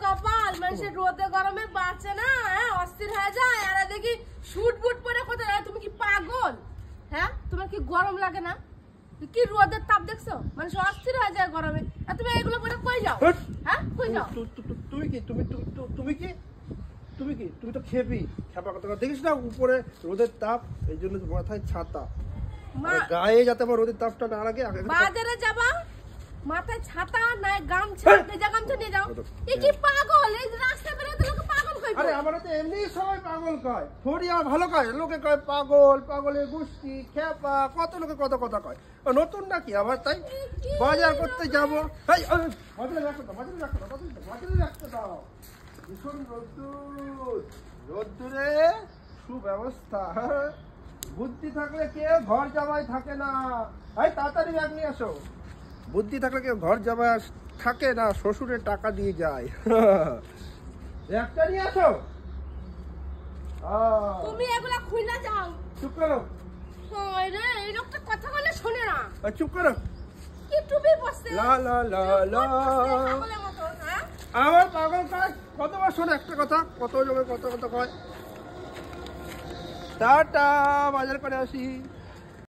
কপাল মানুষের রোদে গরমে বাঁচে না, অস্থির হয়ে যায়। আর দেখি শুট বুট পরে কোথায়, তুমি কি পাগল? হ্যাঁ, তোমার কি গরম লাগে না? কি রোদের তাপ দেখছো? মানুষ অস্থির হয়ে যায় গরমে, আর তুমি এগুলো পরে কই যাও? হ্যাঁ, কই যাও? তুমি কি তুমি তো খেপি, খেপা কথা দেখিস না উপরে রোদের তাপ, এই জন্য মাথায় ছাতা, গায়ে যাতে আমার রোদের তাপটা না লাগে। বাজারে যাবা, মাথায় ছাতা নাই, গামছা, ভেজা গামছা নিয়ে যাও। এ কি পাগল? এই রাস্তা বেরোতে লোকে পাগল কই? আরে আমরা তো এমনি সবাই পাগল কয়, থোড়ি আর ভালো কয়। লোকে কয় পাগল, পাগলের গোষ্ঠী, খেপা, কত লোকে কত কথা কয়। নতুন নাকি আবার? তাই বাজার করতে যাবো, বাজারে রাখতে দাও। ভীষণ রোদ্দুরে সুব্যবস্থা। বুদ্ধি থাকলে কেউ ঘর জামাই থাকে না। তাড়াতাড়ি ব্যাগ নিয়ে আসো। বুদ্ধি থাকলে কেউ ঘর জামাই থাকে না, শ্বশুরের টাকা দিয়ে যায়। একটা নিয়ে আসো। তুমি এগুলা খুইলা যাও। চুপ করো। রে, এই লোকটা কথা বলে শোনে না। চুপ করো। কি টুপি পরছে? লা লা লা লা। আমার পাগল কয়, কতবার শোনে একটা কথা, কত জমে কত কথা কয়। টাটা, বাজার করে আসি।